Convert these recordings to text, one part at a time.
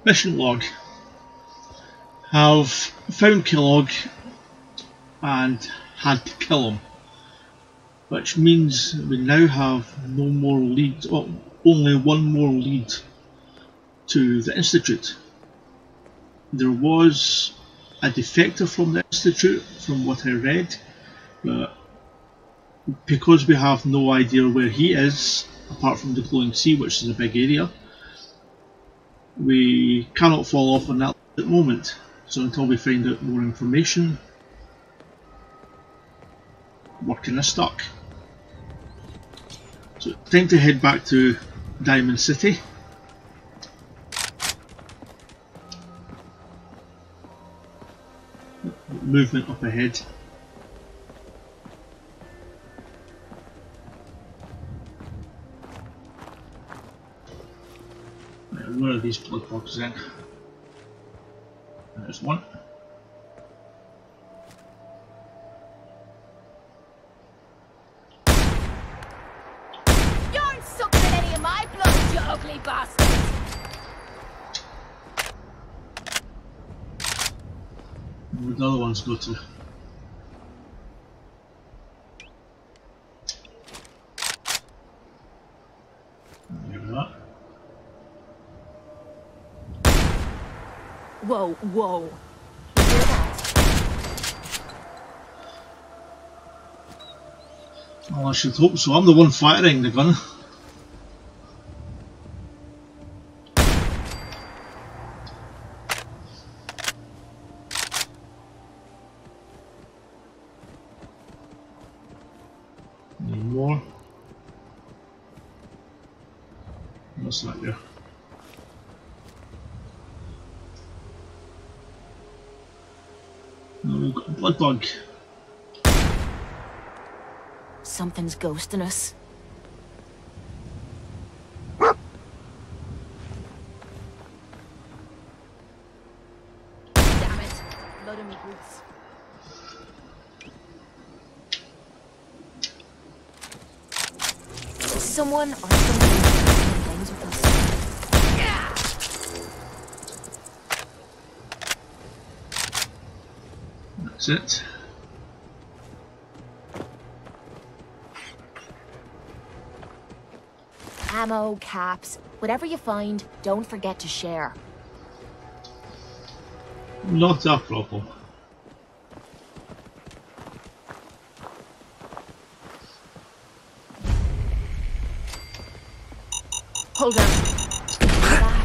Mission log. Have found Kellogg and had to kill him, which means we now have no more leads, only one more lead to the Institute. There was a defector from the Institute, from what I read, but because we have no idea where he is, apart from the glowing sea, which is a big area, we cannot fall off on that at the moment. So until we find out more information, we're kind of stuck. So time to head back to Diamond City. Movement up ahead. Right, where are these blood boxes in? There's one. You aren't sucking at any of my blood, you ugly bastard! Where'd the other ones go to? There we are. Whoa, whoa. You hear that? Well, I should hope so. I'm the one firing the gun. Any more? What's that there? Oh, we've got a blood bug. Something's ghosting us. Damn it. Blood in my boots. Someone or something doing things with us. That's it. Ammo, caps, whatever you find, don't forget to share. Not a problem. Hold on. That.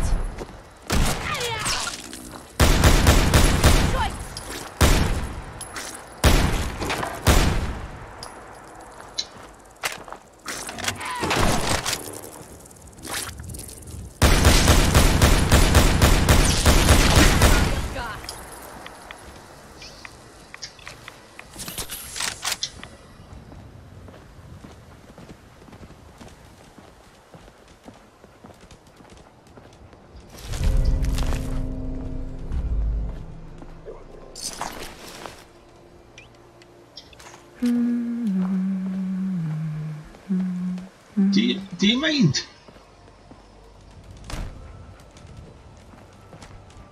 Do you mind?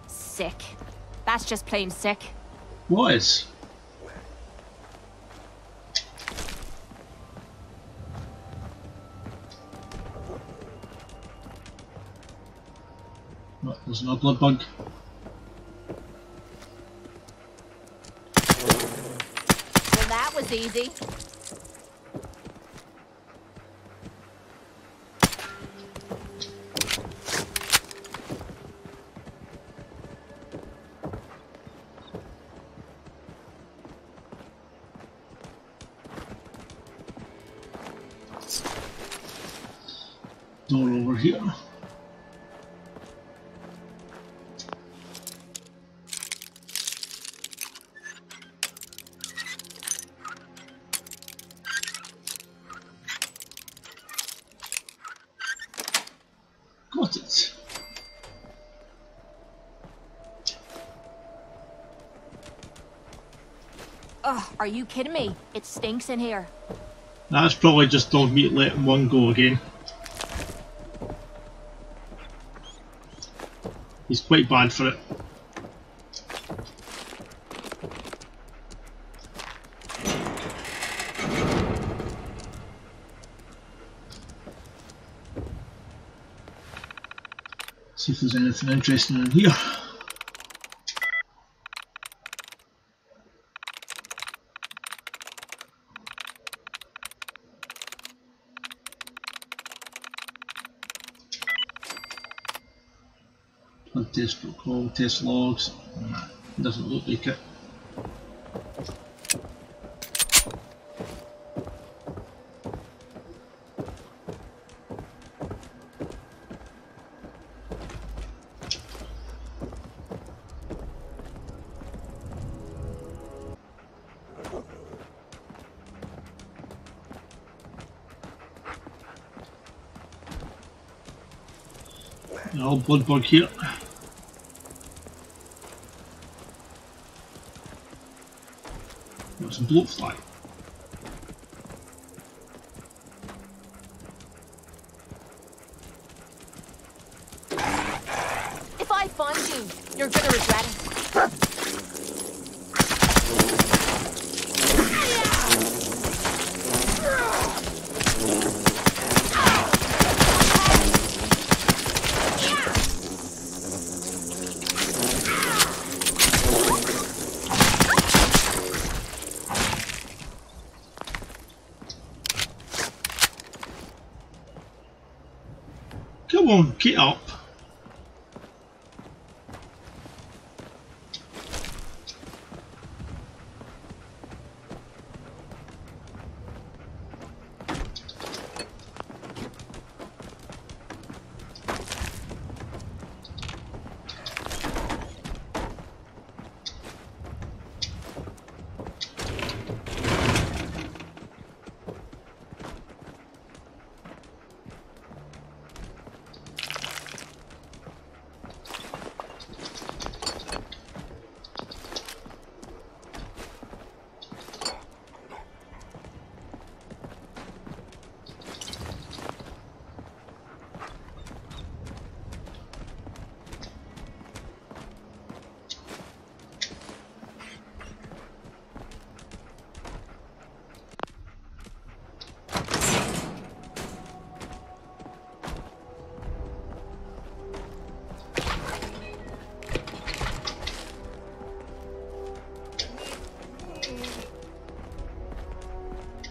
Sick. That's just plain sick. What is? What, there's no blood bug. Well, that was easy. Door over here. Got it. Ugh, are you kidding me? It stinks in here. That's probably just dog meat letting one go again. He's quite bad for it. See if there's anything interesting in here. Blood test protocol, test logs. Doesn't look like it. No blood bug here. Got some bloatfly. If I find you, you're gonna regret it. Come on, get up.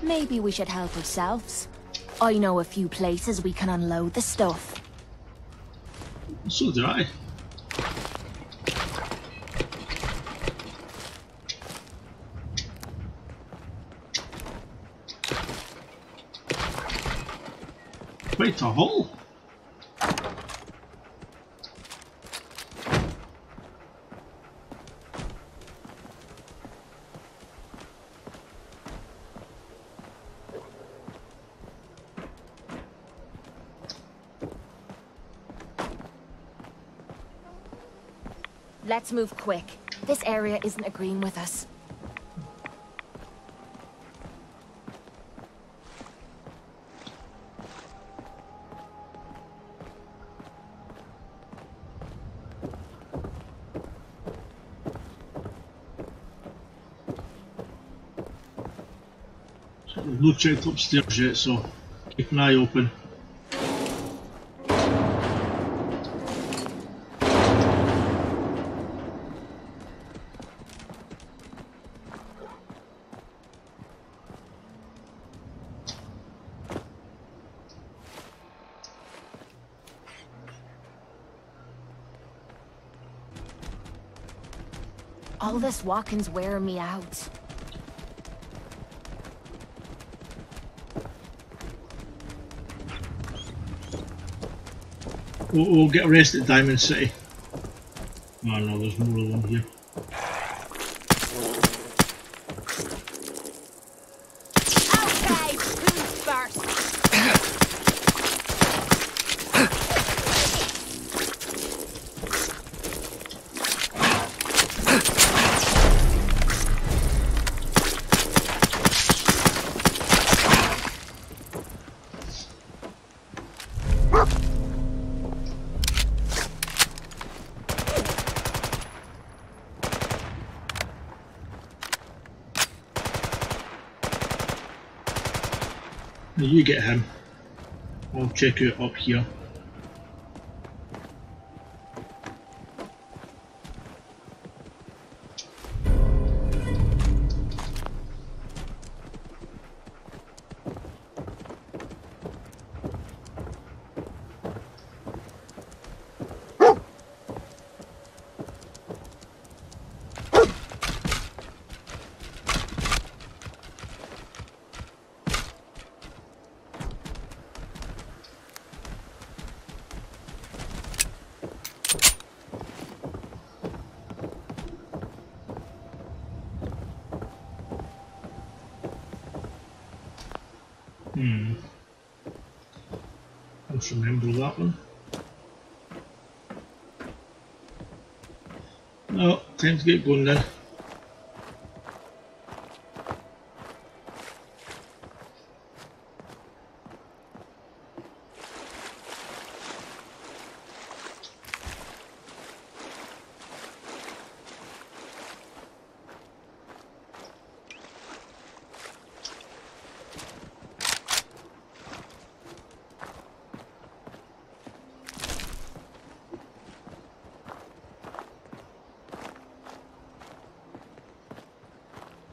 Maybe we should help ourselves. I know a few places we can unload the stuff. So do I. Quite a haul. Let's move quick. This area isn't agreeing with us. We've not checked upstairs yet, so keep an eye open. All this walking's wearing me out. We'll get arrested at Diamond City. Oh no, there's more of them here. Okay, who's first? You get him. I'll check out up here. Let's remember that one. No, time to get going then.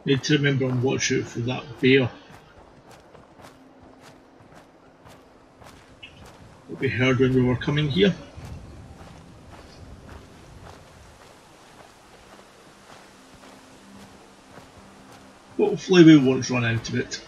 Need to remember and watch out for that bear that we heard when we were coming here. Hopefully we won't run out of it.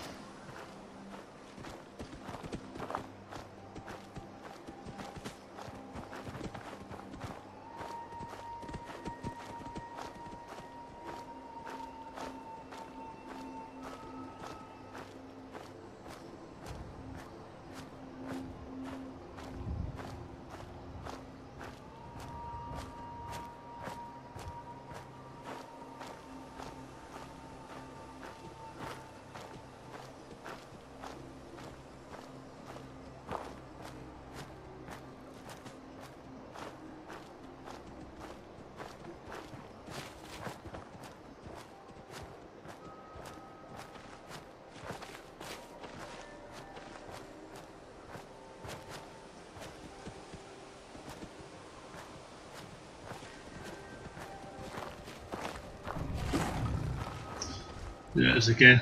There it is again.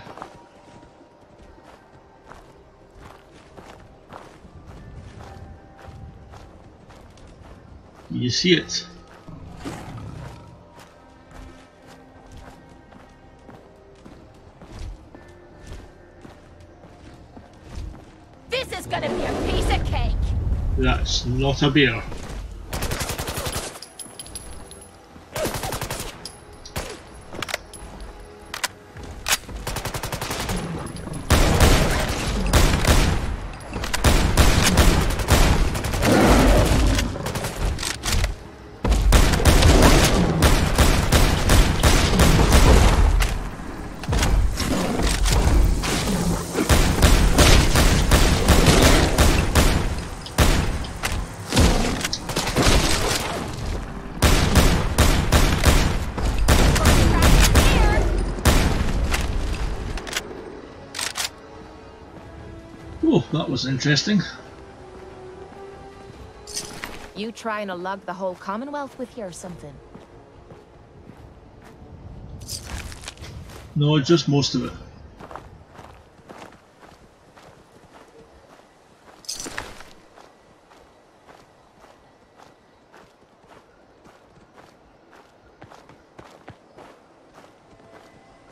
You see it? This is gonna be a piece of cake! That's not a bear. Oh, that was interesting. You trying to lug the whole Commonwealth with you or something? No, just most of it.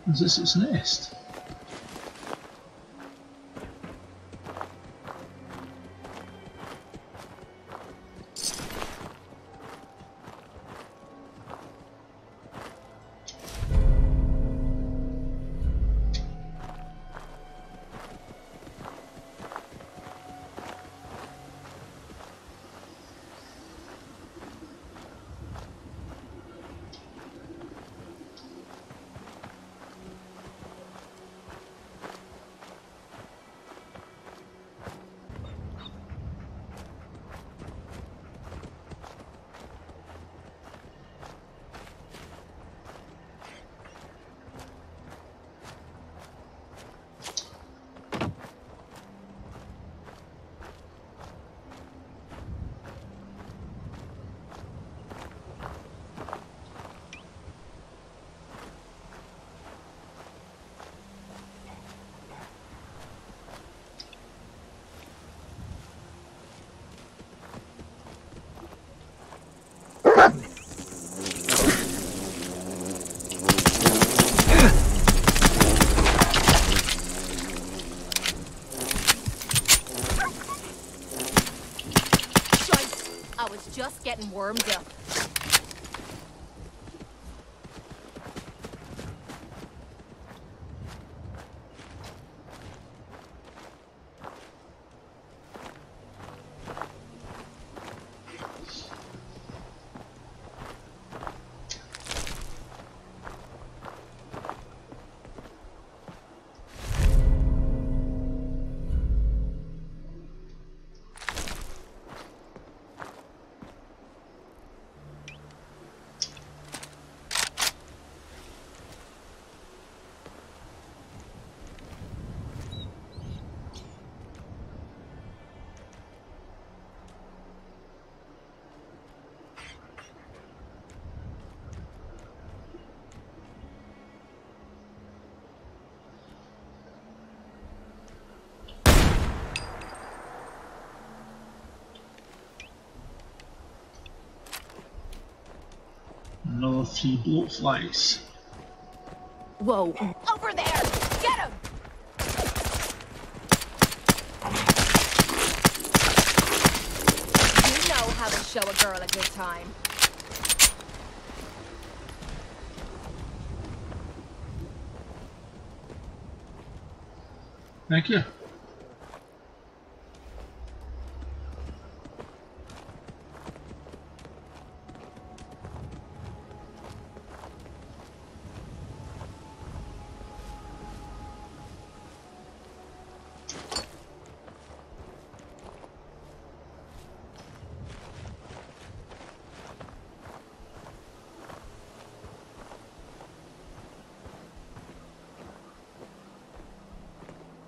Is this its nest? I was just getting warmed up. Another 3 bloatflies. Whoa! Over there! Get him! You know how to show a girl a good time. Thank you.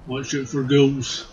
Watch out for ghouls.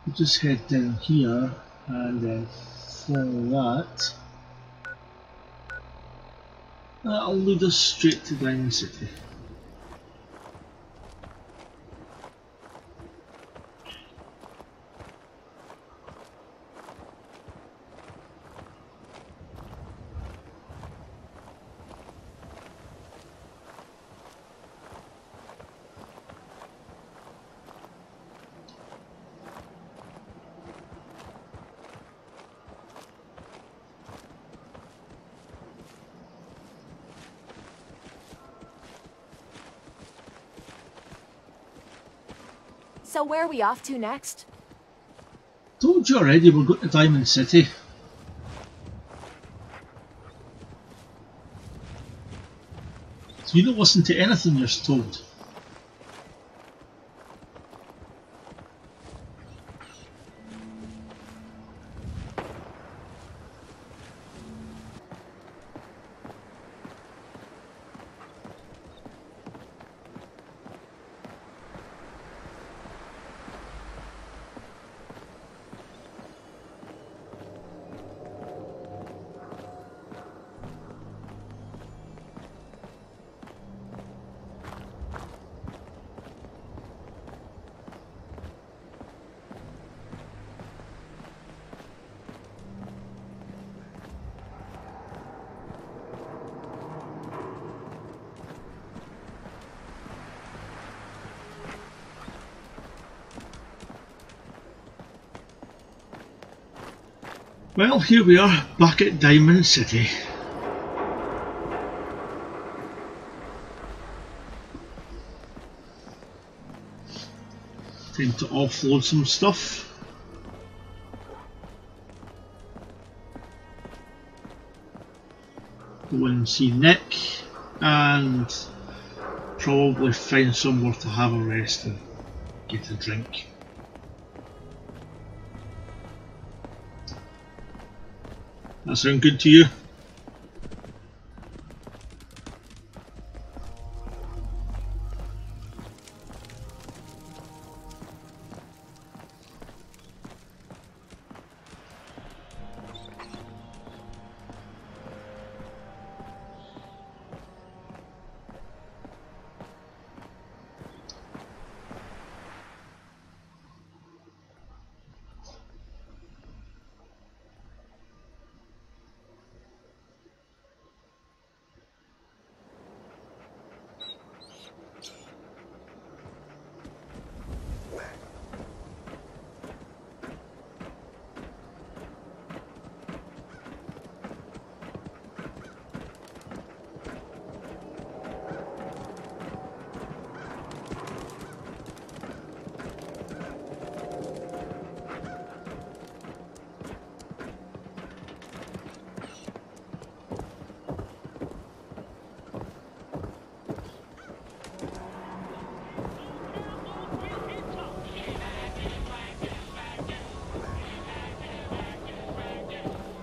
We'll just head down here and then follow that. That'll lead us straight to Diamond City. So where are we off to next? Told you already, we're going to Diamond City. So you don't listen to anything you're told. Well, here we are, back at Diamond City. Time to offload some stuff. Go and see Nick and probably find somewhere to have a rest and get a drink. That sound good to you?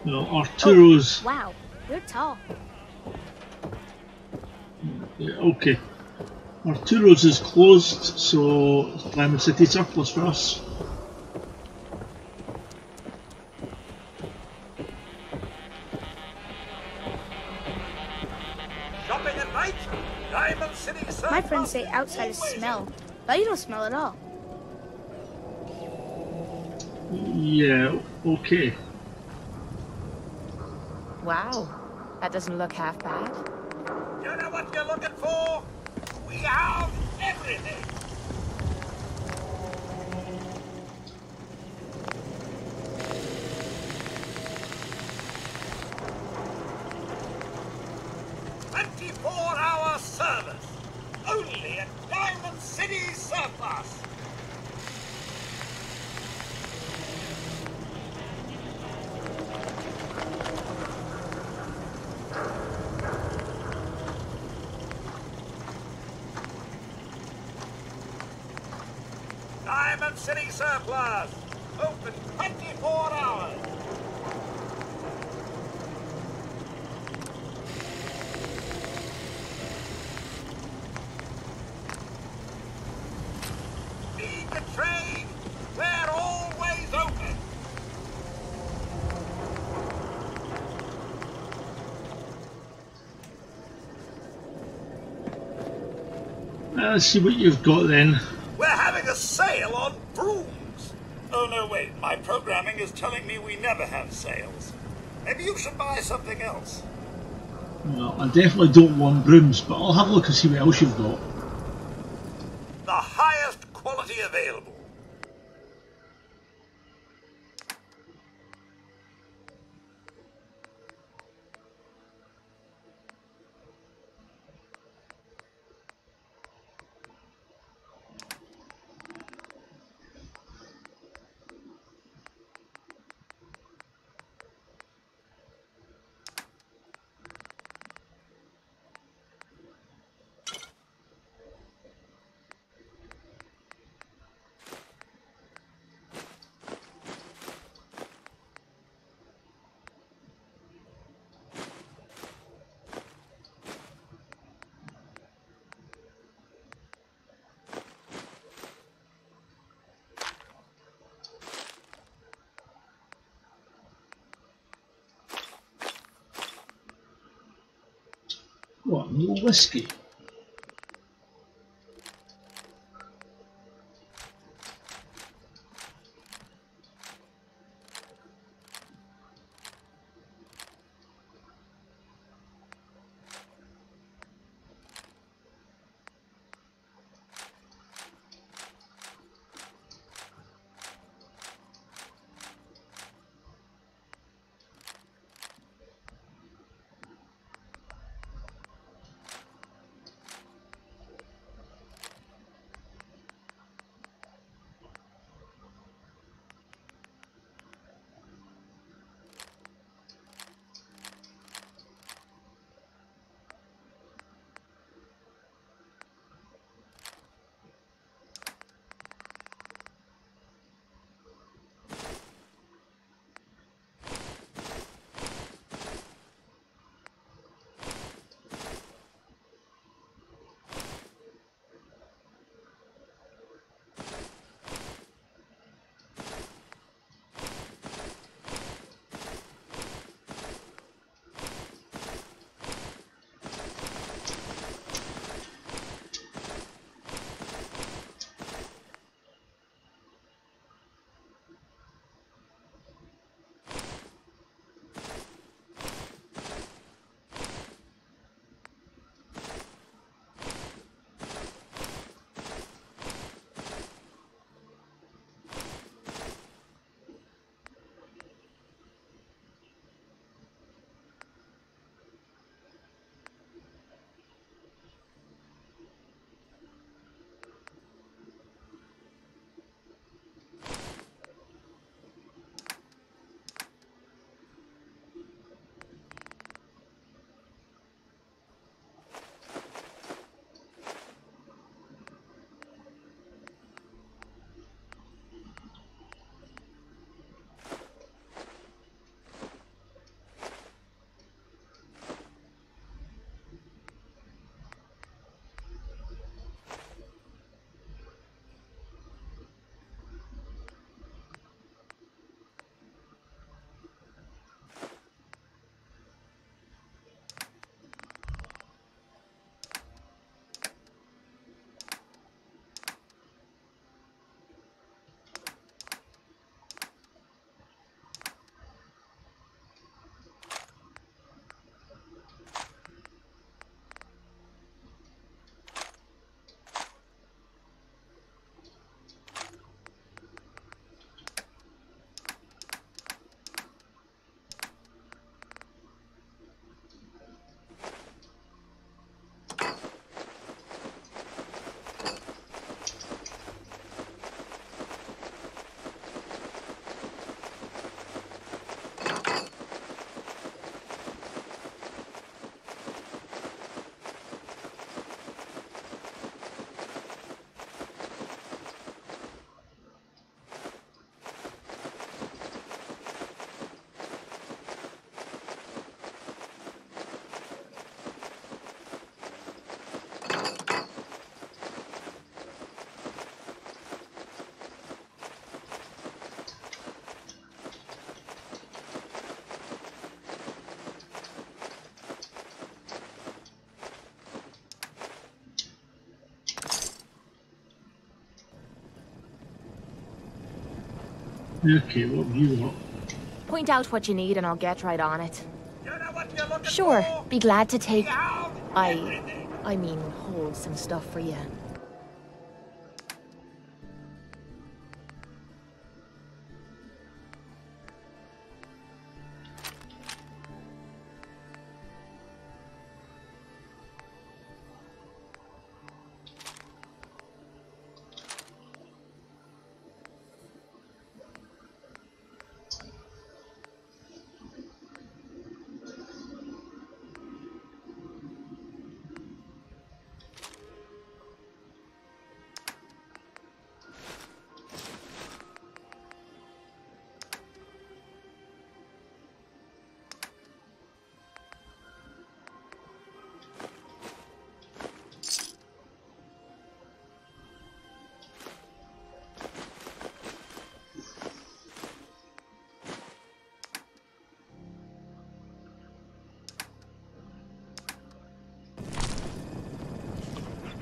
Well, Arturo's... Oh, wow, you're tall. Yeah, okay. Arturo's is closed, so it's Diamond City surplus for us. Shopping at night? Diamond City surplus. My friends say outsiders smell, but you don't smell at all. Yeah, okay. Wow, that doesn't look half bad. You know what you're looking for? We have everything. "24-hour service. Only at Diamond City Surplus." Diamond City Surplus. Open 24 hours. Need the trade? We're always open. Let's see what you've got then. We're having a sale on brooms. Oh, no, wait. My programming is telling me we never have sales. Maybe you should buy something else. Well, I definitely don't want brooms, but I'll have a look and see what else you've got. The highest quality available. What, no whiskey? Okay, what have you got? Point out what you need and I'll get right on it. You know what you're looking Sure, for? be glad to take... Out I everything. mean, hold some stuff for you.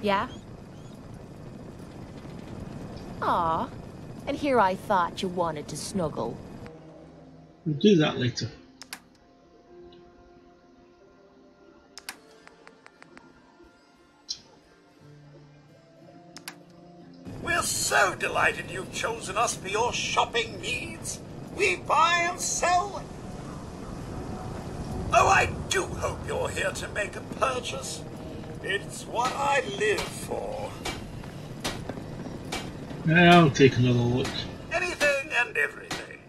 Yeah? Aw, and here I thought you wanted to snuggle. We'll do that later. We're so delighted you've chosen us for your shopping needs. We buy and sell. Oh, I do hope you're here to make a purchase. It's what I live for. I'll take another look. Anything and everything.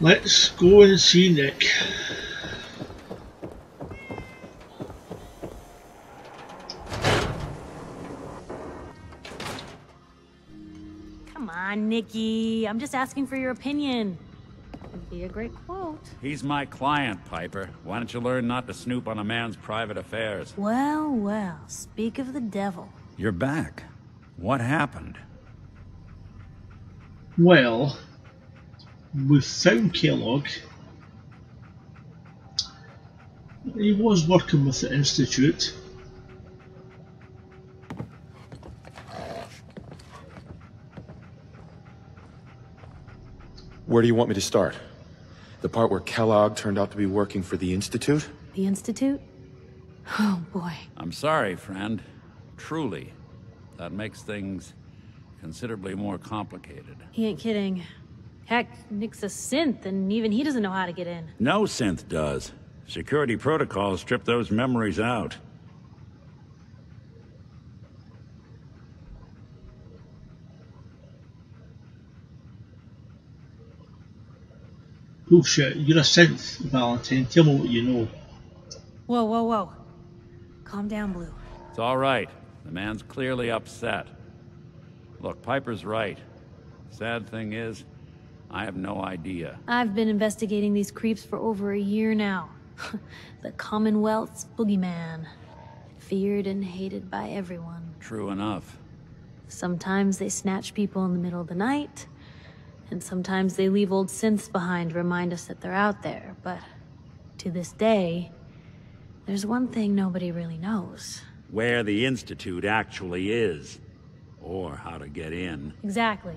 Let's go and see Nick. Come on, Nikki. I'm just asking for your opinion. It'd be a great quote. He's my client, Piper. Why don't you learn not to snoop on a man's private affairs? Well, well, speak of the devil. You're back. What happened? Well, we found Kellogg. He was working with the Institute. Where do you want me to start? The part where Kellogg turned out to be working for the Institute? The Institute? Oh, boy. I'm sorry, friend. Truly. That makes things considerably more complicated. He ain't kidding. Heck, Nick's a synth, and even he doesn't know how to get in. No synth does. Security protocols strip those memories out. Bullshit, you're a synth, Valentine. Tell me what you know. Whoa, whoa, whoa. Calm down, Blue. It's all right. The man's clearly upset. Look, Piper's right. Sad thing is, I have no idea. I've been investigating these creeps for over a year now. The Commonwealth's boogeyman. Feared and hated by everyone. True enough. Sometimes they snatch people in the middle of the night, and sometimes they leave old synths behind to remind us that they're out there, but to this day, there's one thing nobody really knows. Where the Institute actually is. Or how to get in. Exactly.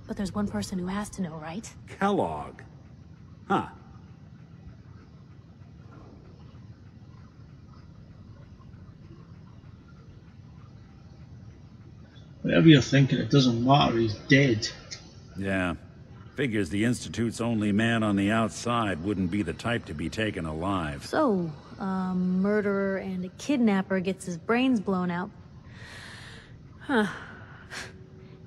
But there's one person who has to know, right? Kellogg. Huh. Whatever you're thinking, it doesn't matter, he's dead. Yeah. Figures the Institute's only man on the outside wouldn't be the type to be taken alive. So, a murderer and a kidnapper gets his brains blown out. Huh.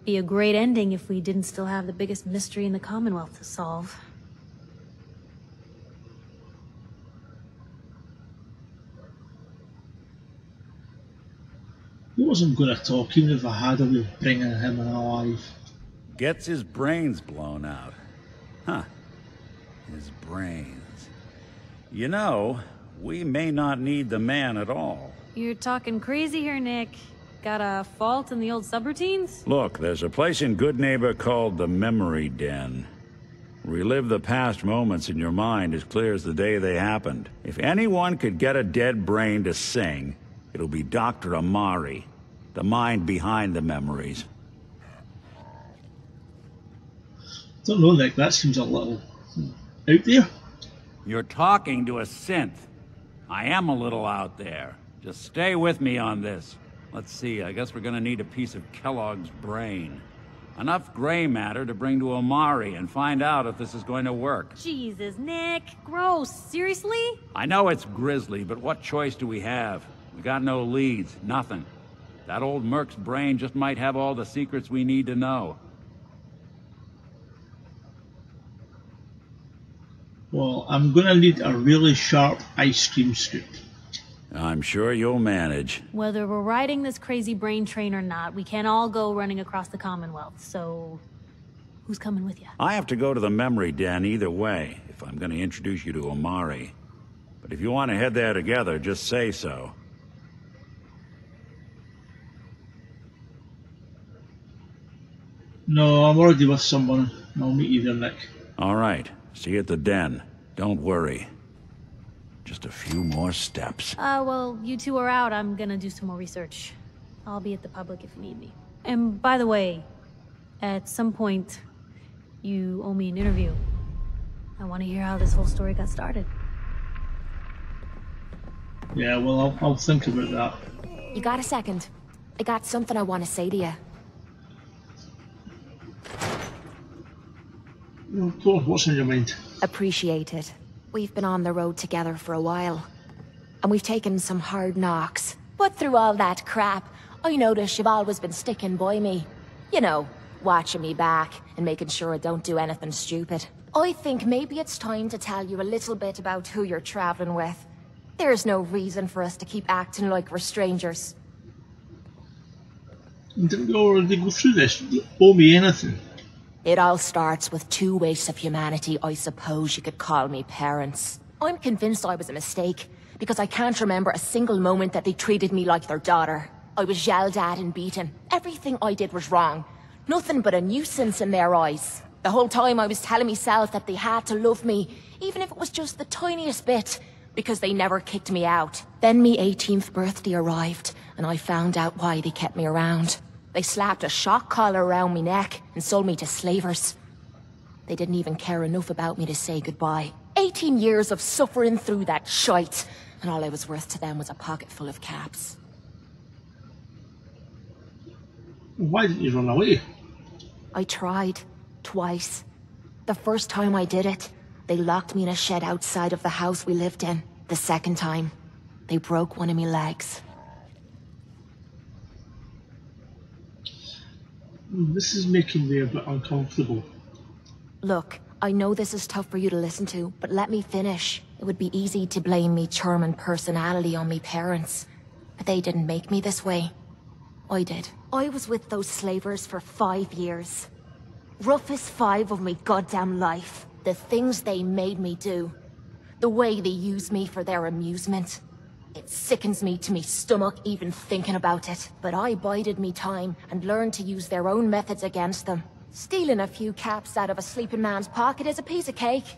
Be a great ending if we didn't still have the biggest mystery in the Commonwealth to solve. He wasn't good at talk, even if I had a way of bringing him alive. Gets his brains blown out. Huh. His brains. You know, we may not need the man at all. You're talking crazy here, Nick. Got a fault in the old subroutines? Look, there's a place in Good Neighbor called the Memory Den. Relive the past moments in your mind as clear as the day they happened. If anyone could get a dead brain to sing, it'll be Dr. Amari, the mind behind the memories. Don't know, Nick, that seems a little out there. You're talking to a synth. I am a little out there. Just stay with me on this. Let's see, I guess we're gonna need a piece of Kellogg's brain. Enough gray matter to bring to Amari and find out if this is going to work. Jesus, Nick. Gross. Seriously? I know it's grisly, but what choice do we have? We got no leads, nothing. That old Merc's brain just might have all the secrets we need to know. Well, I'm gonna need a really sharp ice cream scoop. I'm sure you'll manage. Whether we're riding this crazy brain train or not, we can't all go running across the Commonwealth, so... who's coming with you? I have to go to the Memory Den either way, if I'm gonna introduce you to Amari. But if you want to head there together, just say so. No, I'm already with someone. I'll meet you there, Nick. All right. See you at the den. Don't worry. Just a few more steps. Well, you two are out. I'm gonna do some more research. I'll be at the public if you need me. And by the way, at some point, you owe me an interview. I want to hear how this whole story got started. Yeah, well, I'll think about that. You got a second? I got something I want to say to you. Well, cool. What's on your mind? Appreciate it. We've been on the road together for a while, and we've taken some hard knocks. But through all that crap, I notice you've always been sticking by me. You know, watching me back and making sure I don't do anything stupid. I think maybe it's time to tell you a little bit about who you're traveling with. There's no reason for us to keep acting like we're strangers. Didn't we already go through this? You don't owe me anything. It all starts with two wastes of humanity I suppose you could call me parents. I'm convinced I was a mistake, because I can't remember a single moment that they treated me like their daughter. I was yelled at and beaten. Everything I did was wrong. Nothing but a nuisance in their eyes. The whole time I was telling myself that they had to love me, even if it was just the tiniest bit, because they never kicked me out. Then me 18th birthday arrived, and I found out why they kept me around. They slapped a shock collar around my neck and sold me to slavers. They didn't even care enough about me to say goodbye. 18 years of suffering through that shite, and all I was worth to them was a pocket full of caps. Why didn't you run away? I tried. Twice. The first time I did it, they locked me in a shed outside of the house we lived in. The second time, they broke one of my legs. This is making me a bit uncomfortable. Look, I know this is tough for you to listen to, but let me finish. It would be easy to blame me charming personality on me parents, but they didn't make me this way. I did. I was with those slavers for 5 years. Roughest 5 of my goddamn life. The things they made me do. The way they use me for their amusement. It sickens me to me stomach even thinking about it. But I bided me time and learned to use their own methods against them. Stealing a few caps out of a sleeping man's pocket is a piece of cake.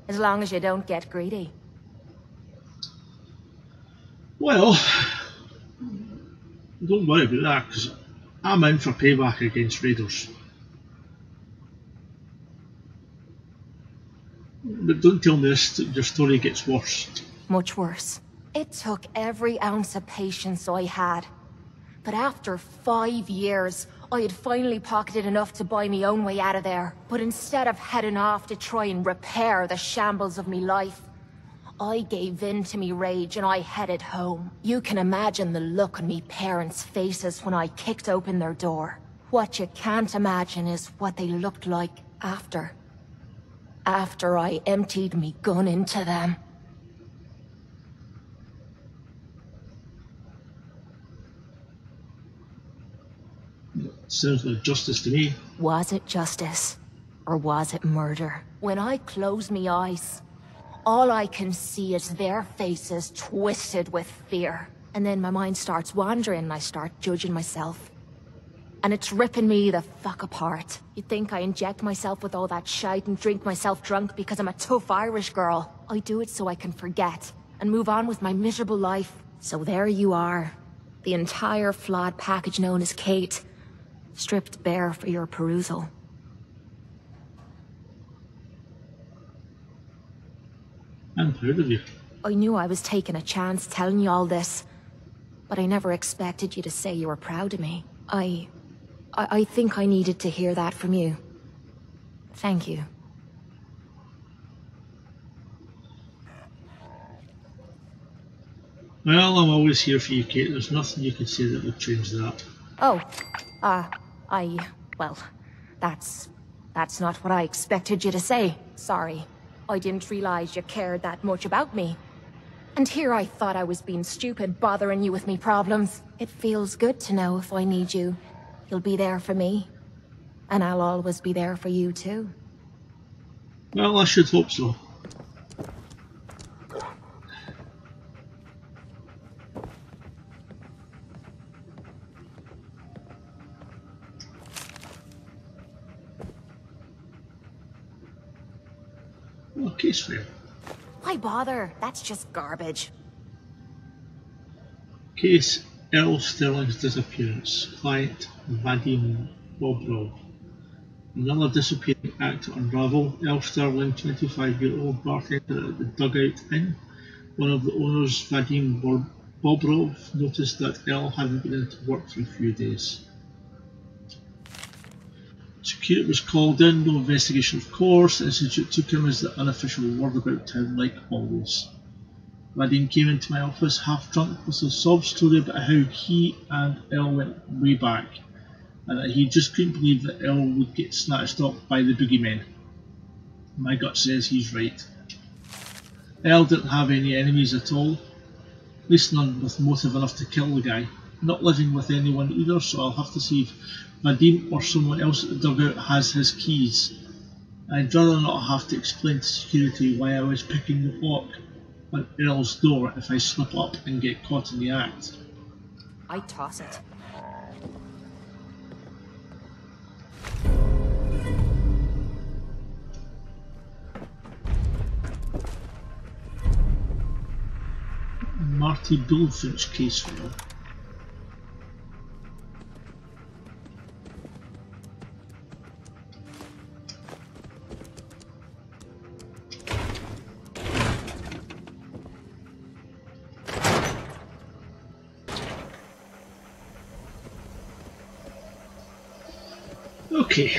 As long as you don't get greedy. Well, don't worry about that, because I'm in for payback against raiders. But don't tell me this, your story gets worse. Much worse. It took every ounce of patience I had. But after 5 years, I had finally pocketed enough to buy me own way out of there. But instead of heading off to try and repair the shambles of me life, I gave in to me rage and I headed home. You can imagine the look on me parents' faces when I kicked open their door. What you can't imagine is what they looked like after. After I emptied me gun into them. Sounds like justice to me. Was it justice? Or was it murder? When I close me eyes, all I can see is their faces twisted with fear. And then my mind starts wandering and I start judging myself. And it's ripping me the fuck apart. You'd think I inject myself with all that shite and drink myself drunk because I'm a tough Irish girl. I do it so I can forget and move on with my miserable life. So there you are. The entire flawed package known as Kate. Stripped bare for your perusal. I'm proud of you. I knew I was taking a chance telling you all this, but I never expected you to say you were proud of me. I think I needed to hear that from you. Thank you. Well, I'm always here for you, Kate. There's nothing you can say that would change that. Oh, well, that's not what I expected you to say. Sorry. I didn't realize you cared that much about me. And here I thought I was being stupid, bothering you with me problems. It feels good to know if I need you, you'll be there for me. And I'll always be there for you too. Well, I should hope so. Well, case file. Why bother? That's just garbage. Case Earl Sterling's disappearance. Client Vadim Bobrov. Another disappearing act to unravel. Earl Sterling, 25-year-old bartender at the Dugout Inn. One of the owners, Vadim Bobrov, noticed that Earl hadn't been into work for a few days. Security was called in, no investigation of course. The Institute took him as the unofficial word about town like always. Vadim came into my office half drunk with a sob story about how he and Earl went way back, and that he just couldn't believe that Earl would get snatched up by the boogeymen. My gut says he's right. Earl didn't have any enemies at all, at least none with motive enough to kill the guy. Not living with anyone either, so I'll have to see if Vadim or someone else at the dugout has his keys. I'd rather not have to explain to security why I was picking the lock on Earl's door if I slip up and get caught in the act. I'd toss it. Marty Bullfinch case file. Okay.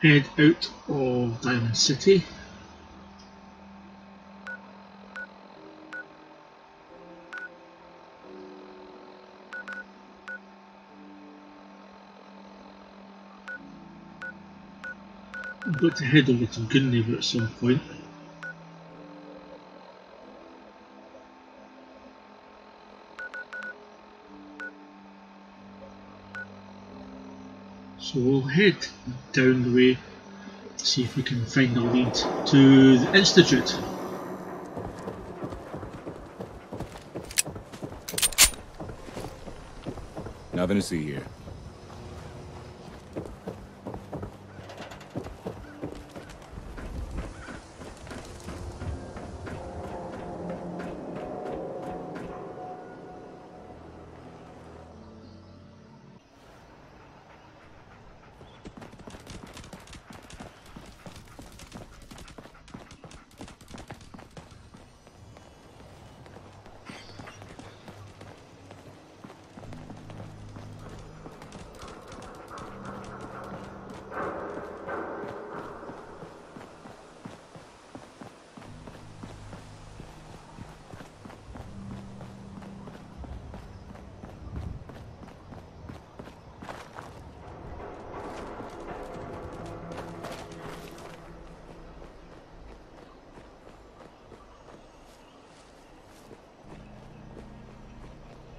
Head out of Diamond City. I've got to head over to Goodneighbor at some point. So we'll head down the way, see if we can find a lead to the Institute. Nothing to see here.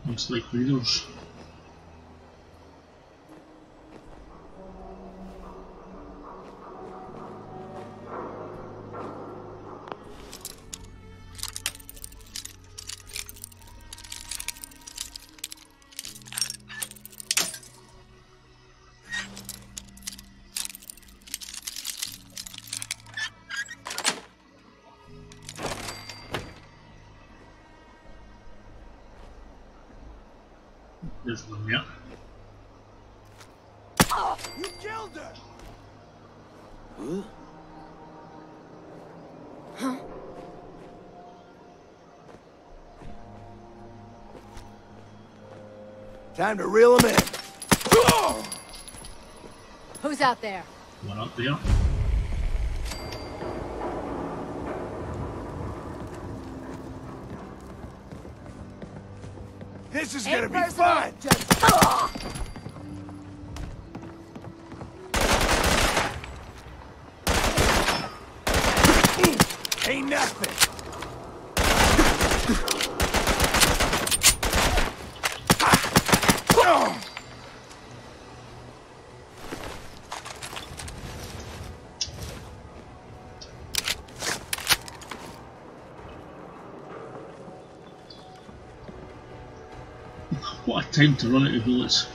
Looks like readers. There's one there. You killed her! Huh? Time to reel him in. Who's out there? One up there. This is gonna be personal, fun! Ain't nothing! What a time to run out of bullets.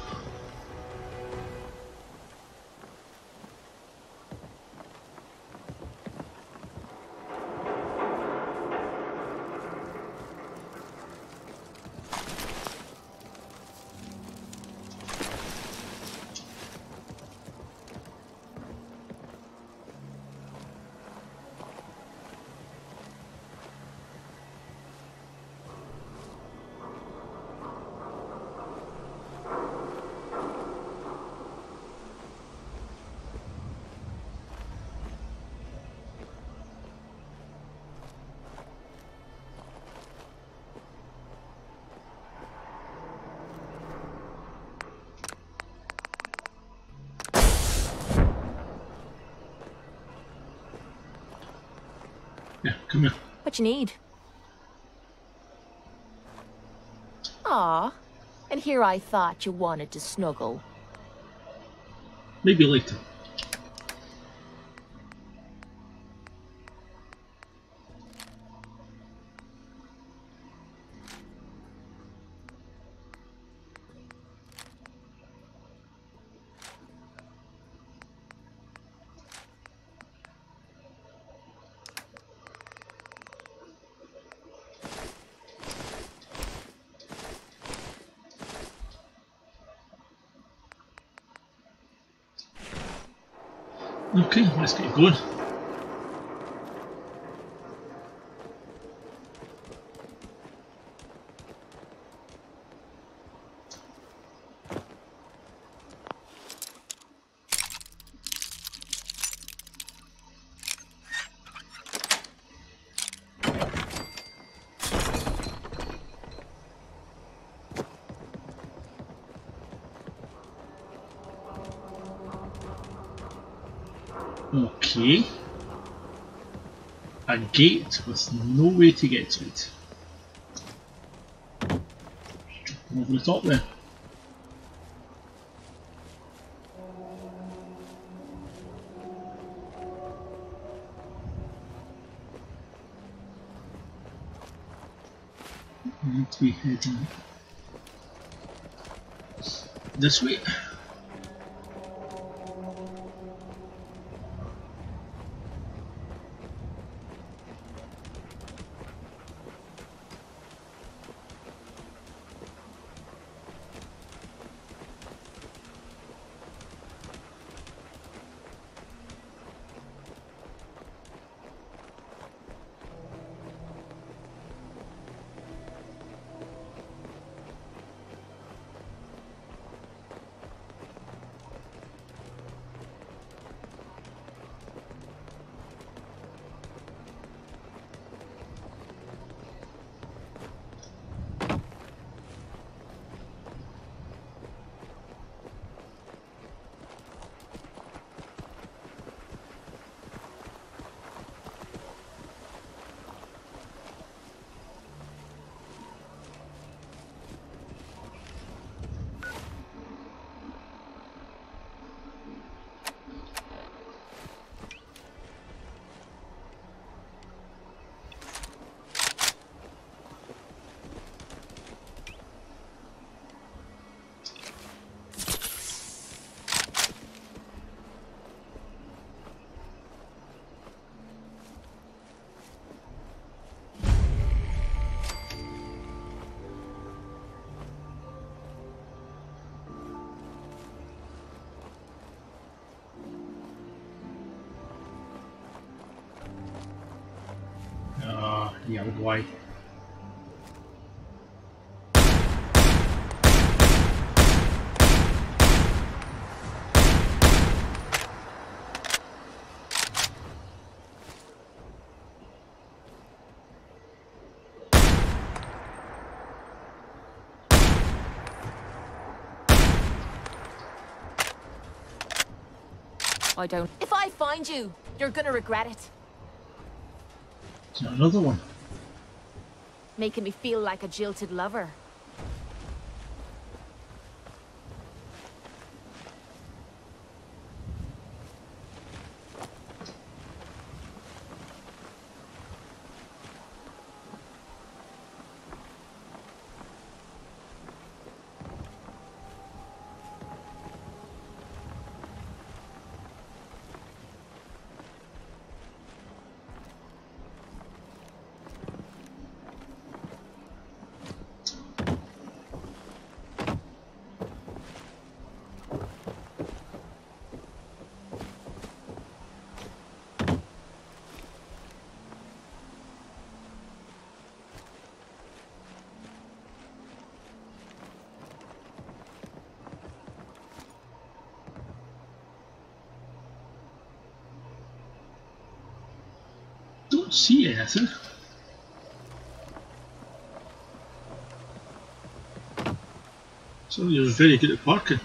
Yeah, come here. What you need? Ah, and here I thought you wanted to snuggle. Maybe later. Okay, let's get going. Okay. A gate with no way to get to it. Jumping over the top there. We need to be heading this way. Yeah, why? I don't. If I find you, you're gonna regret it. Is there another one? Making me feel like a jilted lover. Don't see anything. Somebody was very good at parking.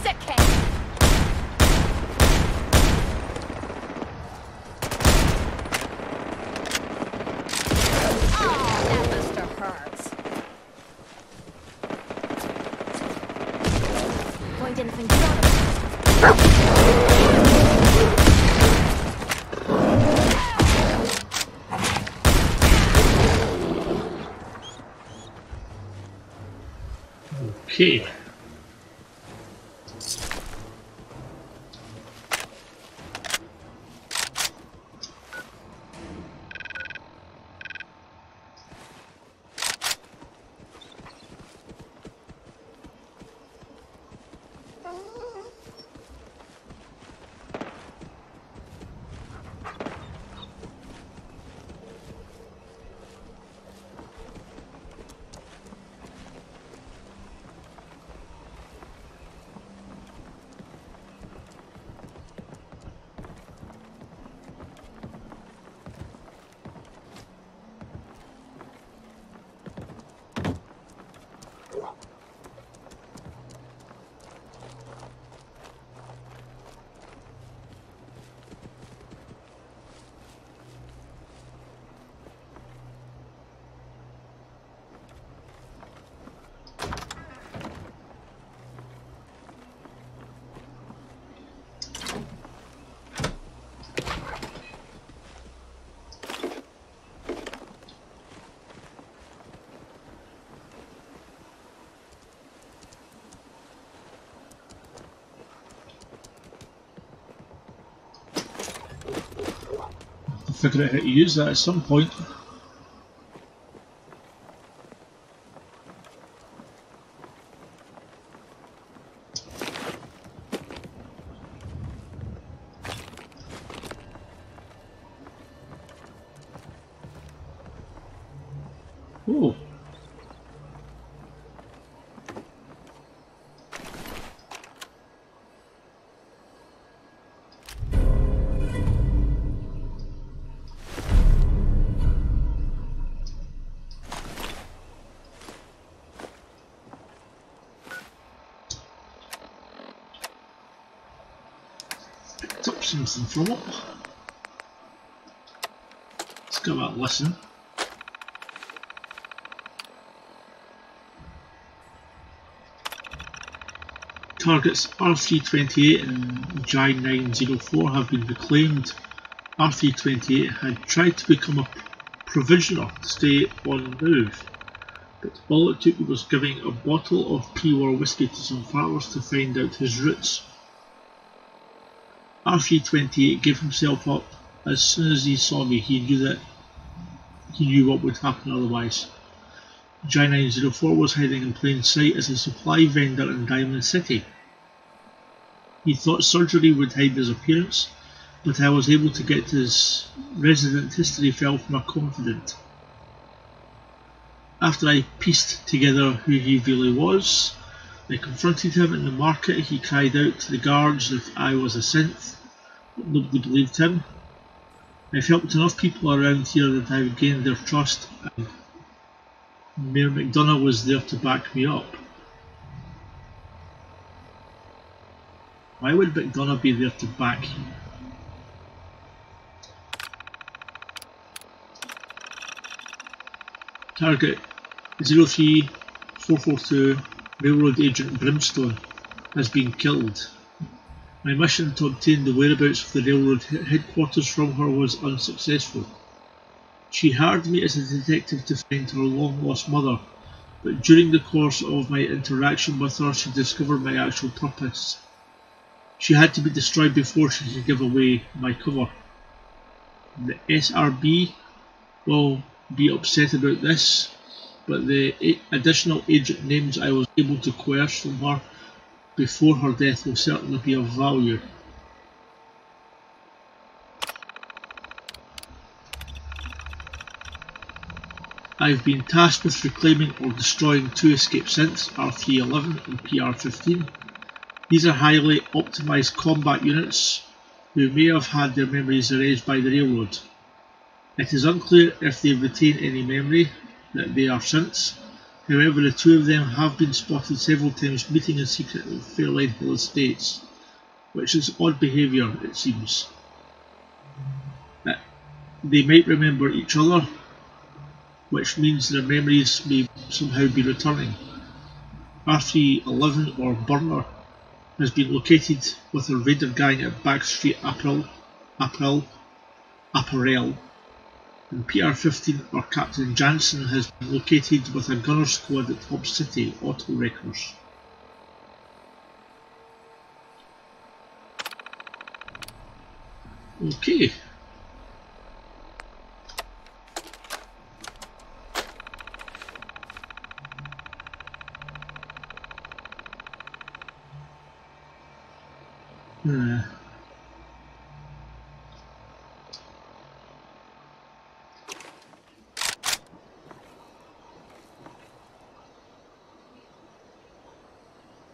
piece of cake! Oh, that must have hurt. Find anything good on him? Okay. Figure out how to use that at some point. Oh. Picked up something from it. Let's give that a listen. Targets R328 and J904 have been reclaimed. R328 had tried to become a provisioner to stay on the move, but all it took was giving a bottle of pre-war whiskey to some farmers to find out his roots. R328 gave himself up. As soon as he saw me, he knew what would happen otherwise. J904 was hiding in plain sight as a supply vendor in Diamond City. He thought surgery would hide his appearance, but I was able to get his resident history file from a confidant. After I pieced together who he really was, I confronted him in the market. He cried out to the guards that I was a synth, but nobody believed him. I've helped enough people around here that I've gained their trust, and Mayor McDonough was there to back me up. Why would McDonough be there to back him? Target 03442, Railroad Agent Brimstone, has been killed. My mission to obtain the whereabouts of the railroad headquarters from her was unsuccessful. She hired me as a detective to find her long-lost mother, but during the course of my interaction with her, she discovered my actual purpose. She had to be destroyed before she could give away my cover. The SRB will be upset about this, but the additional agent names I was able to coerce from her before her death will certainly be of value. I've been tasked with reclaiming or destroying two escaped synths, R311 and PR15. These are highly optimised combat units who may have had their memories erased by the railroad. It is unclear if they retain any memory that they are synths, However, the two of them have been spotted several times meeting in secret at Fairline Hill Estates, which is odd behaviour, it seems. They might remember each other, which means their memories may somehow be returning. R311 or Burner has been located with a raider gang at Backstreet Apparel, and PR15 or Captain Jansen has been located with a gunner squad at Top City Auto Wreckers. Okay.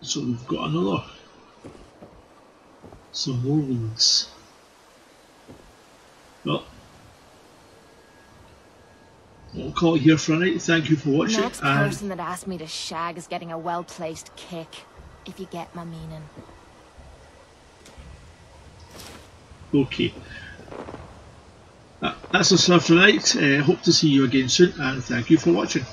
So we've got some more leads. Well, we'll call it here for a night. Thank you for watching. Next person that asked me to shag is getting a well-placed kick, if you get my meaning. Okay. That's us for tonight. Hope to see you again soon, and thank you for watching.